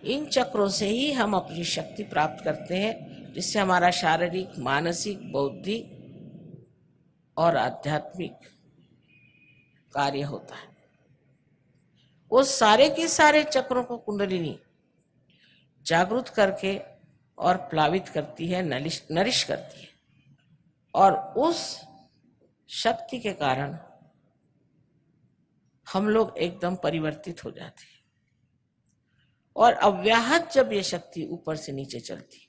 इन चक्रों से ही हम अपनी शक्ति प्राप्त करते हैं, जिससे हमारा शारीरिक, मानसिक, बौद्धिक और आध्यात्मिक कार्य होता है। वो सारे के सारे चक्रों को कुंडलिनी जागृत करके और प्लावित करती है, नरिश करती है, और उस शक्ति के कारण हम लोग एकदम परिवर्तित हो जाते हैं। और अव्याहत जब ये शक्ति ऊपर से नीचे चलती,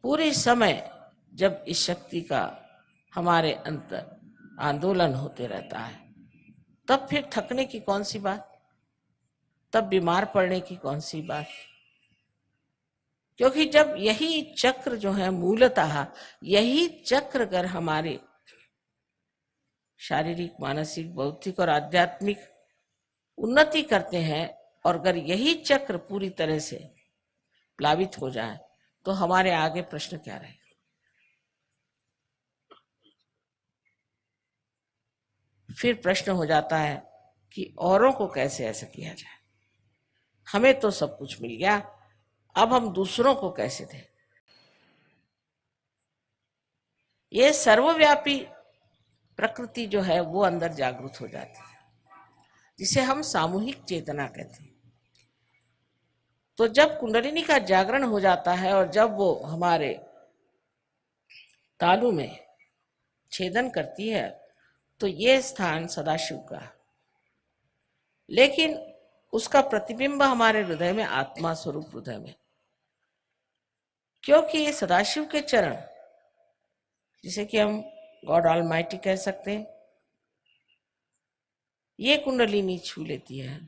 पूरे समय जब इस शक्ति का हमारे अंतर आंदोलन होते रहता है, तब फिर थकने की कौन सी बात, तब बीमार पड़ने की कौन सी बात। क्योंकि जब यही चक्र जो है, मूलतः यही चक्र अगर हमारे शारीरिक, मानसिक, बौद्धिक और आध्यात्मिक उन्नति करते हैं, और अगर यही चक्र पूरी तरह से प्लावित हो जाए, तो हमारे आगे प्रश्न क्या रहेगा। फिर प्रश्न हो जाता है कि औरों को कैसे ऐसा किया जाए। हमें तो सब कुछ मिल गया, अब हम दूसरों को कैसे दें। ये सर्वव्यापी प्रकृति जो है वो अंदर जागृत हो जाती है, जिसे हम सामूहिक चेतना कहते हैं। तो जब कुंडलिनी का जागरण हो जाता है और जब वो हमारे तालु में छेदन करती है, तो ये स्थान सदाशिव का, लेकिन उसका प्रतिबिंब हमारे हृदय में, आत्मा स्वरूप हृदय में, क्योंकि ये सदाशिव के चरण, जिसे कि हम गॉड ऑलमाइटी कह सकते हैं, ये कुंडलिनी छू लेती है,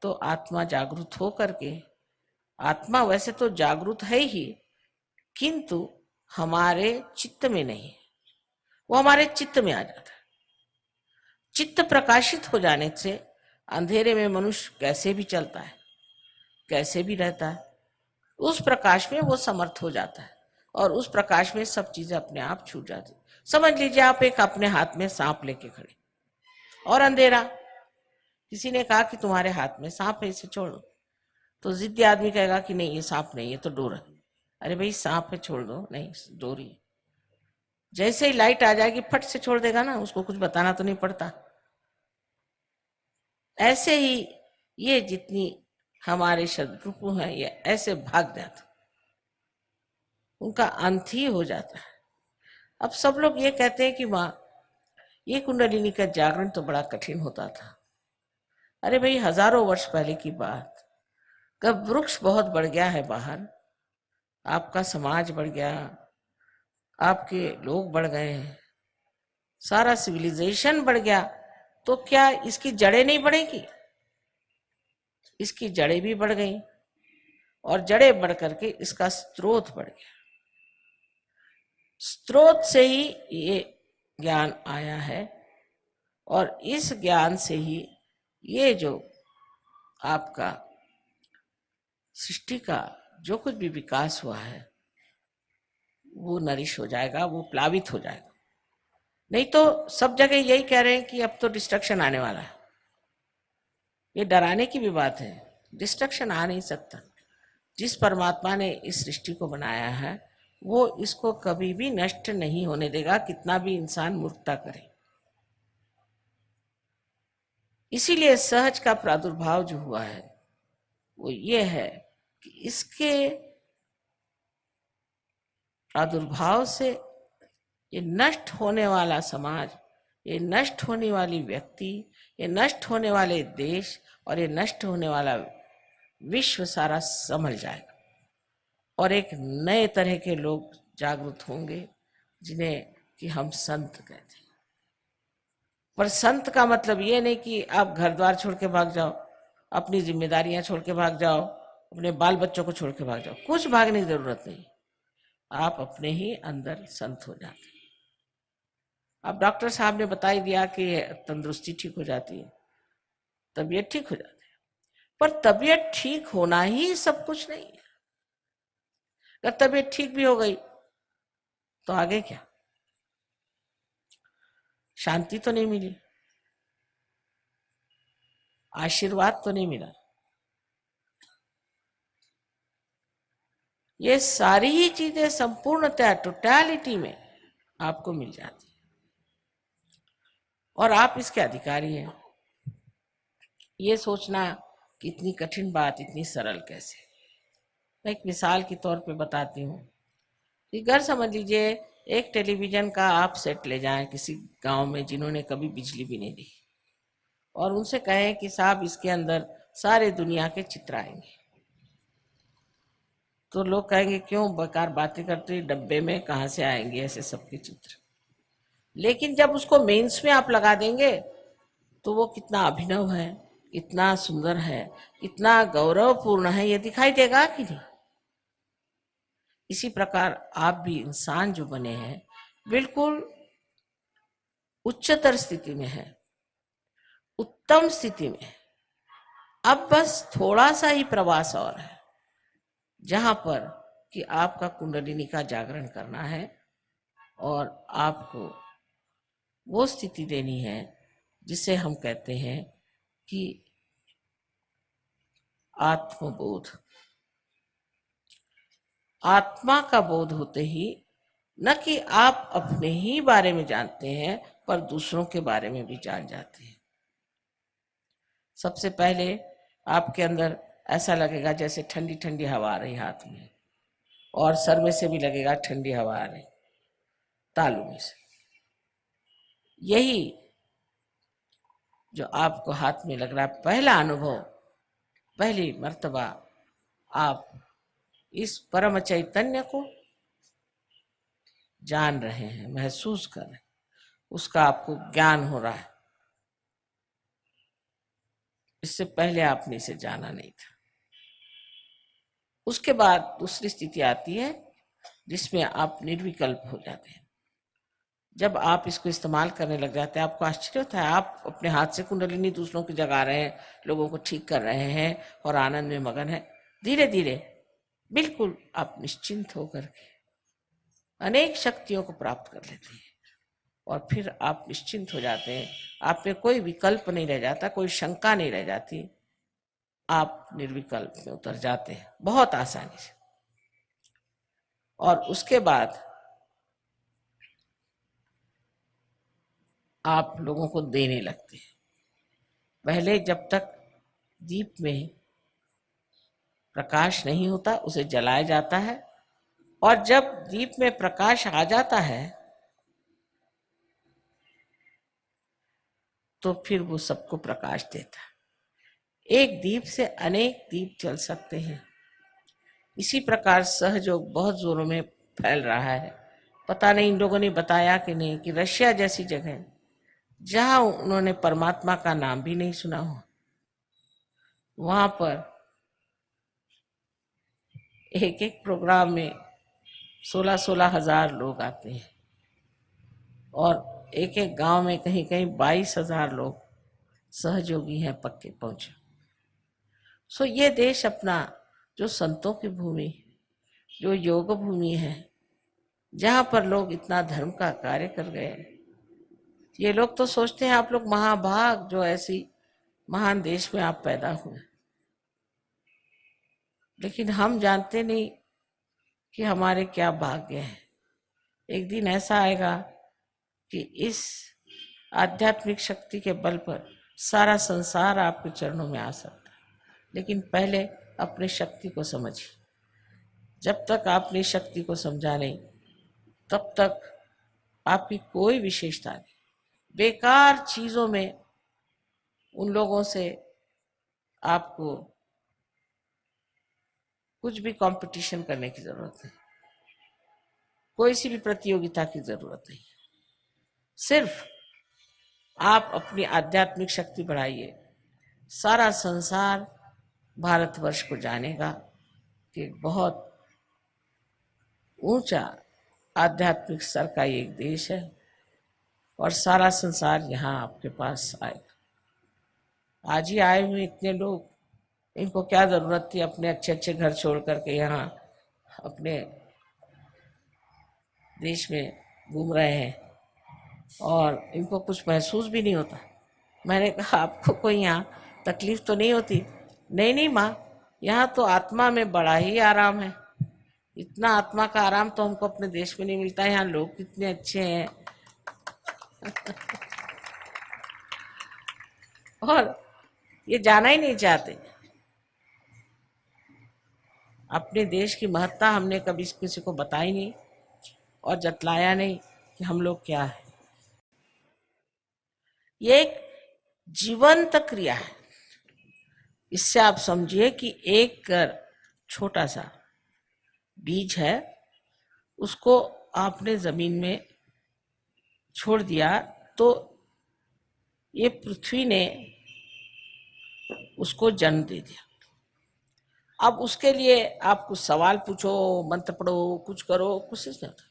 तो आत्मा जागृत हो करके, आत्मा वैसे तो जागृत है ही, किंतु हमारे चित्त में नहीं, वो हमारे चित्त में आ जाता है। चित्त प्रकाशित हो जाने से अंधेरे में मनुष्य कैसे भी चलता है, कैसे भी रहता है, उस प्रकाश में वो समर्थ हो जाता है, और उस प्रकाश में सब चीजें अपने आप छूट जाती। समझ लीजिए आप एक अपने हाथ में सांप लेके खड़े, और अंधेरा, किसी ने कहा कि तुम्हारे हाथ में सांप है, इसे छोड़ो, तो जिद्दी आदमी कहेगा कि नहीं ये सांप नहीं, ये तो डोर है। अरे भाई सांप है, छोड़ दो, नहीं डोरी। जैसे ही लाइट आ जाएगी फट से छोड़ देगा ना, उसको कुछ बताना तो नहीं पड़ता। ऐसे ही ये जितनी हमारे शत्रु हैं, ये ऐसे भाग जाते, उनका अंत ही हो जाता है। अब सब लोग ये कहते हैं कि माँ, ये कुंडलिनी का जागरण तो बड़ा कठिन होता था। अरे भाई, हजारों वर्ष पहले की बात, कब वृक्ष बहुत बढ़ गया है बाहर, आपका समाज बढ़ गया, आपके लोग बढ़ गए, सारा सिविलाइजेशन बढ़ गया, तो क्या इसकी जड़ें नहीं बढ़ेगी? इसकी जड़ें भी बढ़ गई, और जड़ें बढ़ करके इसका स्रोत बढ़ गया। स्रोत से ही ये ज्ञान आया है, और इस ज्ञान से ही ये जो आपका सृष्टि का जो कुछ भी विकास हुआ है, वो नरिश हो जाएगा, वो प्लावित हो जाएगा। नहीं तो सब जगह यही कह रहे हैं कि अब तो डिस्ट्रक्शन आने वाला है। ये डराने की भी बात है, डिस्ट्रक्शन आ नहीं सकता। जिस परमात्मा ने इस सृष्टि को बनाया है, वो इसको कभी भी नष्ट नहीं होने देगा, कितना भी इंसान मूर्खता करे। इसीलिए सहज का प्रादुर्भाव जो हुआ है, वो ये है कि इसके प्रादुर्भाव से ये नष्ट होने वाला समाज, ये नष्ट होने वाली व्यक्ति, ये नष्ट होने वाले देश, और ये नष्ट होने वाला विश्व सारा संभल जाएगा, और एक नए तरह के लोग जागृत होंगे, जिन्हें कि हम संत कहते हैं। पर संत का मतलब ये नहीं कि आप घर द्वार छोड़ के भाग जाओ, अपनी जिम्मेदारियां छोड़ के भाग जाओ, अपने बाल बच्चों को छोड़ के भाग जाओ। कुछ भागने की जरूरत नहीं, आप अपने ही अंदर संत हो जाते हैं। अब डॉक्टर साहब ने बता ही दिया कि तंदुरुस्ती ठीक हो जाती है, तबीयत ठीक हो जाती है, पर तबीयत ठीक होना ही सब कुछ नहीं है। अगर तबीयत ठीक भी हो गई तो आगे क्या? शांति तो नहीं मिली, आशीर्वाद तो नहीं मिला। ये सारी ही चीजें संपूर्णतः टोटलिटी में आपको मिल जाती है और आप इसके अधिकारी हैं। ये सोचना कि इतनी कठिन बात इतनी सरल कैसे। मैं एक मिसाल के तौर पे बताती हूँ कि घर समझ लीजिए एक टेलीविजन का आप सेट ले जाएं किसी गांव में जिन्होंने कभी बिजली भी नहीं दी और उनसे कहें कि साहब इसके अंदर सारे दुनिया के चित्र आएंगे, तो लोग कहेंगे क्यों बेकार बातें करते, डब्बे में कहाँ से आएंगे ऐसे सबके चित्र। लेकिन जब उसको मेंस में आप लगा देंगे तो वो कितना अभिनव है, कितना सुंदर है, कितना गौरवपूर्ण है, ये दिखाई देगा कि नहीं। इसी प्रकार आप भी इंसान जो बने हैं बिल्कुल उच्चतर स्थिति में है, उत्तम स्थिति में। अब बस थोड़ा सा ही प्रवास और है जहां पर कि आपका कुंडलिनी का जागरण करना है और आपको वो स्थिति देनी है जिसे हम कहते हैं कि आत्मबोध। आत्मा का बोध होते ही न कि आप अपने ही बारे में जानते हैं पर दूसरों के बारे में भी जान जाते हैं। सबसे पहले आपके अंदर ऐसा लगेगा जैसे ठंडी ठंडी हवा आ रही हाथ में, और सर में से भी लगेगा ठंडी हवा आ रही तालू में से। यही जो आपको हाथ में लग रहा है पहला अनुभव, पहली मर्तबा आप इस परम चैतन्य को जान रहे हैं, महसूस कर रहे हैं, उसका आपको ज्ञान हो रहा है। इससे पहले आपने इसे जाना नहीं था। उसके बाद दूसरी स्थिति आती है जिसमें आप निर्विकल्प हो जाते हैं। जब आप इसको इस्तेमाल करने लग जाते हैं आपको आश्चर्य होता है, आप अपने हाथ से कुंडलिनी दूसरों की जगा रहे हैं, लोगों को ठीक कर रहे हैं और आनंद में मगन है। धीरे धीरे बिल्कुल आप निश्चिंत होकर के अनेक शक्तियों को प्राप्त कर लेते हैं और फिर आप निश्चिंत हो जाते हैं। आप में कोई विकल्प नहीं रह जाता, कोई शंका नहीं रह जाती, आप निर्विकल्प में उतर जाते हैं बहुत आसानी से। और उसके बाद आप लोगों को देने लगते हैं। पहले जब तक दीप में प्रकाश नहीं होता उसे जलाया जाता है, और जब दीप में प्रकाश आ जाता है तो फिर वो सबको प्रकाश देता है। एक दीप से अनेक दीप जल सकते हैं। इसी प्रकार सहयोग बहुत जोरों में फैल रहा है। पता नहीं इन लोगों ने बताया कि नहीं कि रशिया जैसी जगह जहां उन्होंने परमात्मा का नाम भी नहीं सुना हो, वहां पर एक एक प्रोग्राम में 16-16 हजार लोग आते हैं और एक एक गांव में कहीं कहीं 22,000 लोग सहयोगी हैं पक्के पहुंचे। सो ये देश अपना जो संतों की भूमि, जो योग भूमि है, जहां पर लोग इतना धर्म का कार्य कर गए। ये लोग तो सोचते हैं आप लोग महाभाग जो ऐसी महान देश में आप पैदा हुए, लेकिन हम जानते नहीं कि हमारे क्या भाग्य है। एक दिन ऐसा आएगा कि इस आध्यात्मिक शक्ति के बल पर सारा संसार आपके चरणों में आ सकता है, लेकिन पहले अपनी शक्ति को समझिए। जब तक आपने शक्ति को समझा नहीं तब तक आपकी कोई विशेषता नहीं। बेकार चीजों में उन लोगों से आपको कुछ भी कंपटीशन करने की जरूरत नहीं, कोई सी भी प्रतियोगिता की जरूरत नहीं। सिर्फ आप अपनी आध्यात्मिक शक्ति बढ़ाइए, सारा संसार भारतवर्ष को जानेगा कि बहुत ऊंचा आध्यात्मिक स्तर का एक देश है और सारा संसार यहाँ आपके पास आएगा। आज ही आए हुए इतने लोग, इनको क्या जरूरत थी अपने अच्छे अच्छे घर छोड़ करके यहाँ अपने देश में घूम रहे हैं और इनको कुछ महसूस भी नहीं होता। मैंने कहा आपको कोई यहाँ तकलीफ तो नहीं होती? नहीं नहीं माँ, यहाँ तो आत्मा में बड़ा ही आराम है। इतना आत्मा का आराम तो हमको अपने देश में नहीं मिलता। यहाँ लोग कितने अच्छे हैं और ये जाना ही नहीं चाहते। अपने देश की महत्ता हमने कभी किसी को बताई नहीं और जतलाया नहीं कि हम लोग क्या है। ये एक जीवंत क्रिया है। इससे आप समझिए कि एक छोटा सा बीज है, उसको आपने जमीन में छोड़ दिया तो ये पृथ्वी ने उसको जन्म दे दिया। अब उसके लिए आप कुछ सवाल पूछो, मंत्र पढ़ो, कुछ करो, कुछ नहीं होता।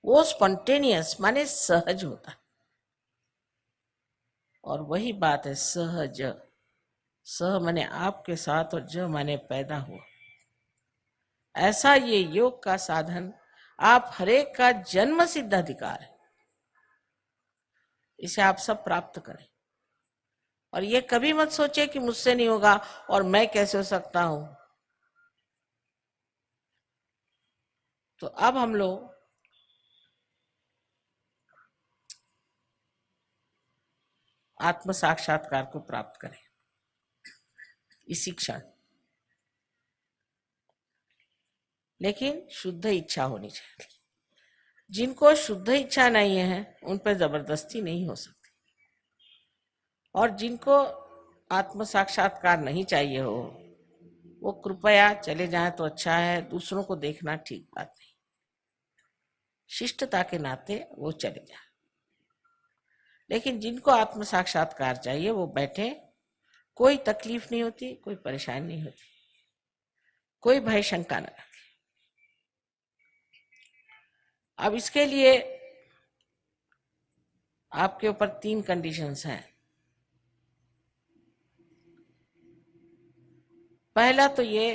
वो स्पॉन्टेनियस माने सहज होता है। और वही बात है सहज। सह माने आपके साथ और ज माने पैदा हुआ। ऐसा ये योग का साधन आप हरेक का जन्म सिद्ध अधिकार है। इसे आप सब प्राप्त करें और ये कभी मत सोचे कि मुझसे नहीं होगा और मैं कैसे हो सकता हूं। तो अब हम लोग आत्म साक्षात्कार को प्राप्त करें इसी क्षण। लेकिन शुद्ध इच्छा होनी चाहिए। जिनको शुद्ध इच्छा नहीं है उन पर जबरदस्ती नहीं हो सकती। और जिनको आत्म साक्षात्कार नहीं चाहिए हो वो कृपया चले जाएं तो अच्छा है। दूसरों को देखना ठीक बात नहीं। शिष्टता के नाते वो चले जाए। लेकिन जिनको आत्म साक्षात्कार चाहिए वो बैठे, कोई तकलीफ नहीं होती, कोई परेशानी नहीं होती, कोई भय शंका न रखे। अब इसके लिए आपके ऊपर 3 कंडीशंस हैं। पहला तो ये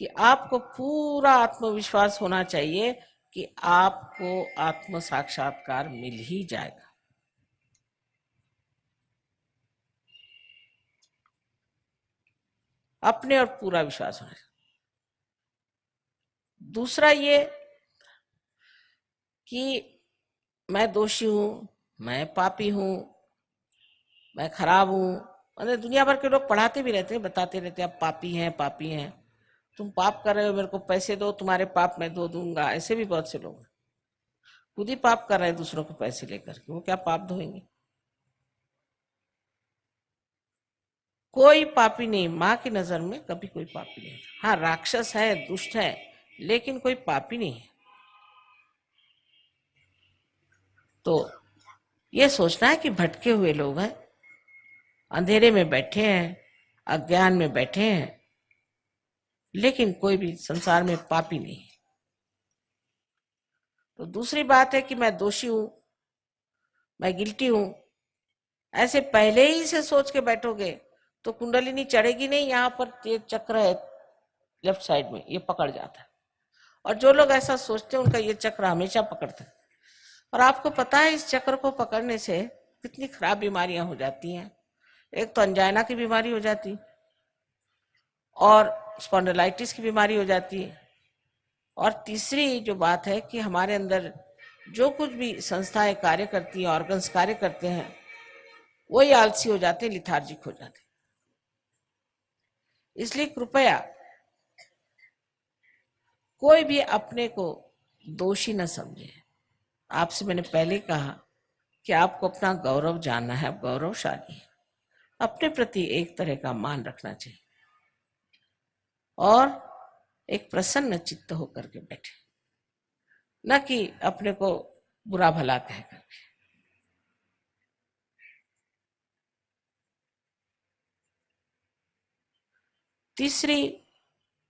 कि आपको पूरा आत्मविश्वास होना चाहिए कि आपको आत्म साक्षात्कार मिल ही जाएगा। अपने और पूरा विश्वास होना चाहिए। दूसरा ये कि मैं दोषी हूं, मैं पापी हूं, मैं खराब हूं। मतलब दुनिया भर के लोग पढ़ाते भी रहते हैं, बताते रहते हैं आप पापी हैं, पापी हैं, तुम पाप कर रहे हो, मेरे को पैसे दो, तुम्हारे पाप मैं धो दूंगा। ऐसे भी बहुत से लोग खुद ही पाप कर रहे हैं दूसरों को पैसे लेकर के, वो क्या पाप धोएंगे? कोई पापी नहीं, माँ की नजर में कभी कोई पापी नहीं। हाँ राक्षस है, दुष्ट है, लेकिन कोई पापी नहीं है। तो ये सोचना है कि भटके हुए लोग हैं, अंधेरे में बैठे हैं, अज्ञान में बैठे हैं, लेकिन कोई भी संसार में पापी नहीं है। तो दूसरी बात है कि मैं दोषी हूं, मैं गिल्टी हूं। ऐसे पहले ही से सोच के बैठोगे तो कुंडलिनी चढ़ेगी नहीं। यहाँ पर ये चक्र है लेफ्ट साइड में, ये पकड़ जाता है। और जो लोग ऐसा सोचते हैं उनका ये चक्र हमेशा पकड़ता है। और आपको पता है इस चक्र को पकड़ने से कितनी खराब बीमारियां हो जाती हैं। एक तो अंजाइना की बीमारी हो जाती और स्पॉन्डिलाइटिस की बीमारी हो जाती है। और तीसरी जो बात है कि हमारे अंदर जो कुछ भी संस्थाएं कार्य करती हैं, ऑर्गन्स कार्य करते हैं, वही आलसी हो जाते, लिथार्जिक हो जाते। इसलिए कृपया कोई भी अपने को दोषी न समझे। आपसे मैंने पहले कहा कि आपको अपना गौरव जानना है, आप गौरवशाली हैं। अपने प्रति एक तरह का मान रखना चाहिए और एक प्रसन्न चित्त होकर के बैठे, न कि अपने को बुरा भला कह करके। तीसरी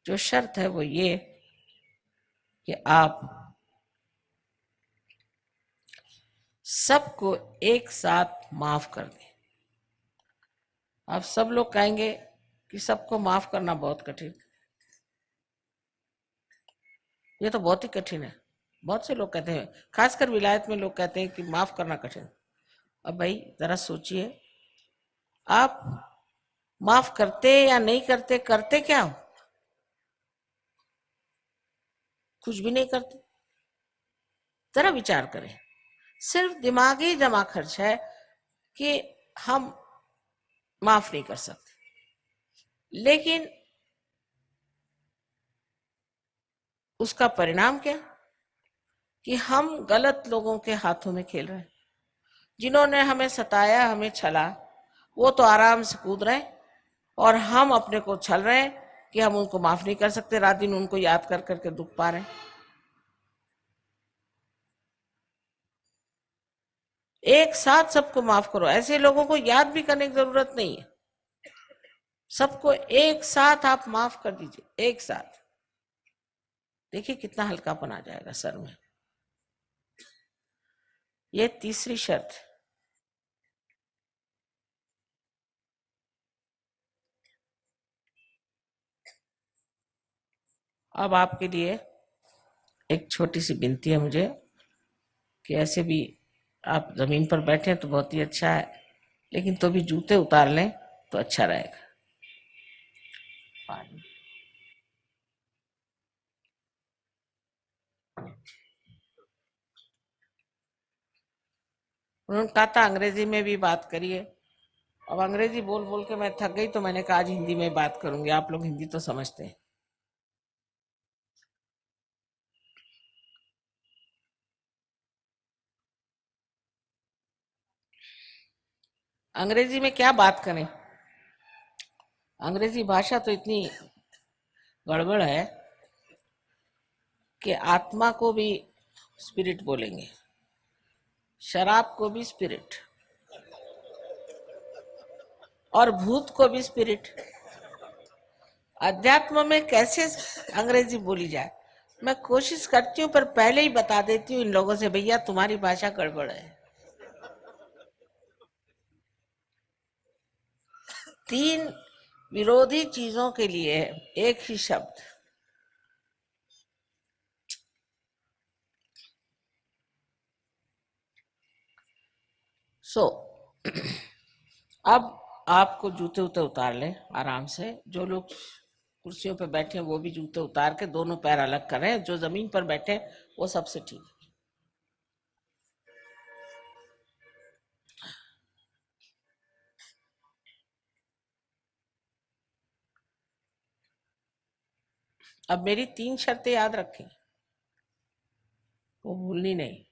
जो शर्त है वो ये कि आप सबको एक साथ माफ कर दें। आप सब लोग कहेंगे कि सबको माफ करना बहुत कठिन। ये तो बहुत ही कठिन है। बहुत से लोग कहते हैं, खासकर विलायत में लोग कहते हैं कि माफ करना कठिन। अब भाई जरा सोचिए, आप माफ करते या नहीं करते, करते क्या हो? कुछ भी नहीं करते। जरा विचार करें। सिर्फ दिमागी जमा खर्च है कि हम माफ नहीं कर सकते। लेकिन उसका परिणाम क्या? कि हम गलत लोगों के हाथों में खेल रहे हैं। जिन्होंने हमें सताया, हमें छला, वो तो आराम से कूद रहे हैं, और हम अपने को छल रहे हैं कि हम उनको माफ नहीं कर सकते, रात दिन उनको याद कर करके दुख पा रहे हैं। एक साथ सबको माफ करो। ऐसे लोगों को याद भी करने की जरूरत नहीं है। सबको एक साथ आप माफ कर दीजिए, एक साथ। देखिए कितना हल्कापन आ जाएगा सर में। ये तीसरी शर्त। अब आपके लिए एक छोटी सी विनती है मुझे, कि ऐसे भी आप जमीन पर बैठे हैं तो बहुत ही अच्छा है, लेकिन तो भी जूते उतार लें तो अच्छा रहेगा। पानी। उन्होंने कहा था अंग्रेजी में भी बात करिए। अब अंग्रेजी बोल बोल के मैं थक गई, तो मैंने कहा आज हिंदी में बात करूंगी। आप लोग हिंदी तो समझते हैं। अंग्रेजी में क्या बात करें? अंग्रेजी भाषा तो इतनी गड़बड़ है कि आत्मा को भी स्पिरिट बोलेंगे, शराब को भी स्पिरिट, और भूत को भी स्पिरिट। अध्यात्म में कैसे अंग्रेजी बोली जाए? मैं कोशिश करती हूँ, पर पहले ही बता देती हूँ इन लोगों से, भैया तुम्हारी भाषा गड़बड़ है। तीन विरोधी चीजों के लिए एक ही शब्द। सो अब आपको जूते उते उतार लें आराम से। जो लोग कुर्सियों पे बैठे हैं वो भी जूते उतार के दोनों पैर अलग करें। जो जमीन पर बैठे हैं वो सबसे ठीक है। अब मेरी तीन शर्तें याद रखें, वो भूलनी नहीं।